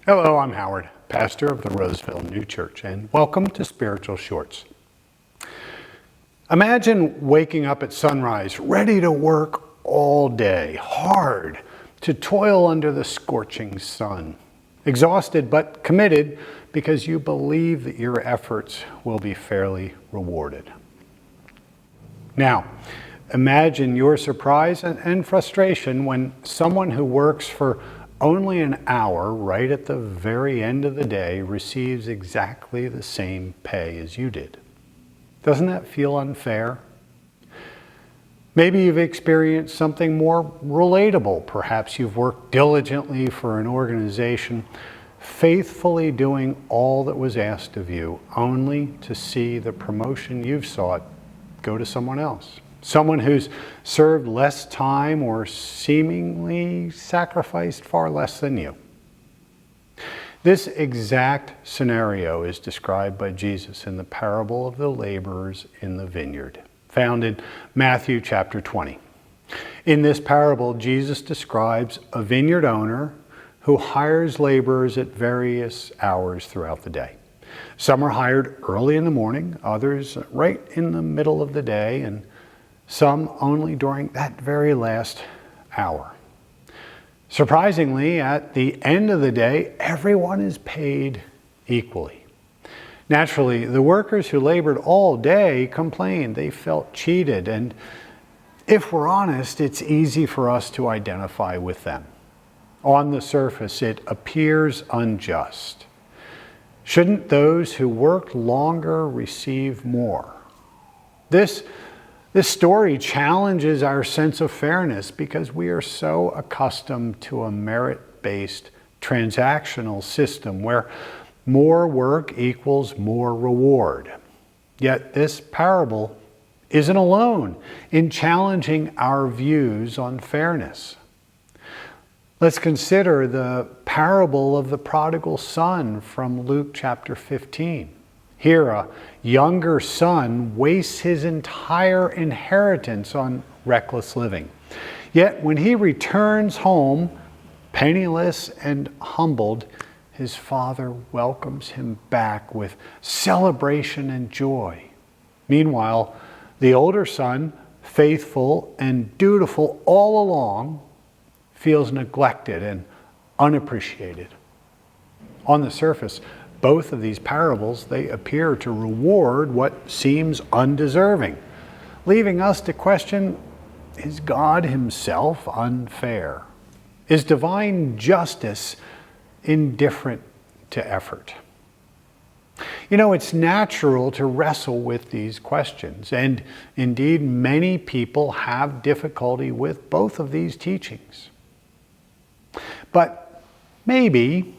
Hello, I'm Howard, pastor of the Roseville New Church, and welcome to Spiritual Shorts. Imagine waking up at sunrise, ready to work all day, hard, to toil under the scorching sun. Exhausted but committed because you believe that your efforts will be fairly rewarded. Now, imagine your surprise and frustration when someone who works for only an hour right at the very end of the day receives exactly the same pay as you did. Doesn't that feel unfair? Maybe you've experienced something more relatable. Perhaps you've worked diligently for an organization, faithfully doing all that was asked of you, only to see the promotion you've sought go to someone else. Someone who's served less time or seemingly sacrificed far less than you. This exact scenario is described by Jesus in the parable of the laborers in the vineyard, found in Matthew chapter 20. In this parable, Jesus describes a vineyard owner who hires laborers at various hours throughout the day. Some are hired early in the morning, others right in the middle of the day, and some only during that very last hour. Surprisingly, at the end of the day, everyone is paid equally. Naturally, the workers who labored all day complained. They felt cheated, and if we're honest, it's easy for us to identify with them. On the surface, it appears unjust. Shouldn't those who worked longer receive more? This story challenges our sense of fairness because we are so accustomed to a merit-based transactional system where more work equals more reward. Yet this parable isn't alone in challenging our views on fairness. Let's consider the parable of the prodigal son from Luke chapter 15. Here, a younger son wastes his entire inheritance on reckless living. Yet when he returns home, penniless and humbled, his father welcomes him back with celebration and joy. Meanwhile, the older son, faithful and dutiful all along, feels neglected and unappreciated. On the surface, both of these parables, they appear to reward what seems undeserving, leaving us to question, is God himself unfair? Is divine justice indifferent to effort? You know, it's natural to wrestle with these questions, and indeed many people have difficulty with both of these teachings. But maybe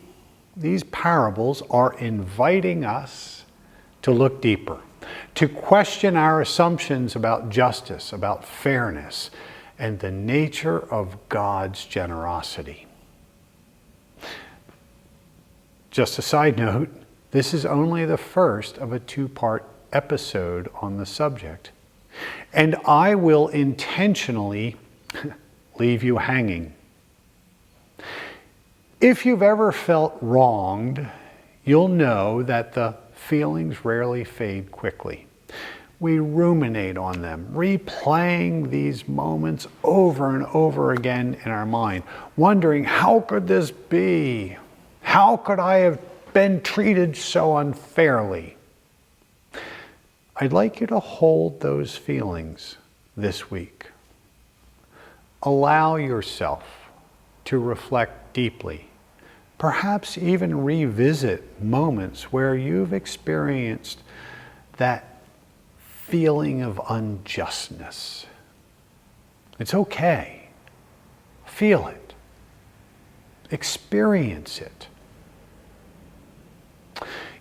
these parables are inviting us to look deeper, to question our assumptions about justice, about fairness, and the nature of God's generosity. Just a side note, this is only the first of a two-part episode on the subject, and I will intentionally leave you hanging. If you've ever felt wronged, you'll know that the feelings rarely fade quickly. We ruminate on them, replaying these moments over and over again in our mind, wondering, how could this be? How could I have been treated so unfairly? I'd like you to hold those feelings this week. Allow yourself to reflect deeply. Perhaps even revisit moments where you've experienced that feeling of unjustness. It's okay. Feel it. Experience it.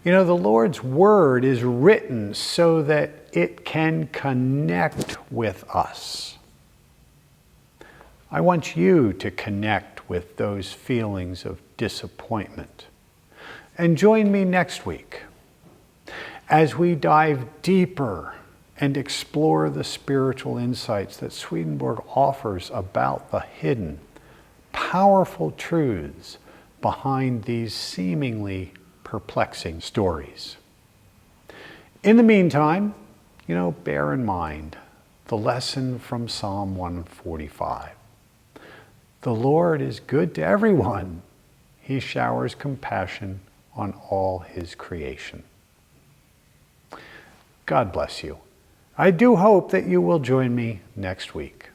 You know, the Lord's Word is written so that it can connect with us. I want you to connect with those feelings of disappointment. And join me next week as we dive deeper and explore the spiritual insights that Swedenborg offers about the hidden, powerful truths behind these seemingly perplexing stories. In the meantime, bear in mind the lesson from Psalm 145. The Lord is good to everyone. He showers compassion on all his creation. God bless you. I do hope that you will join me next week.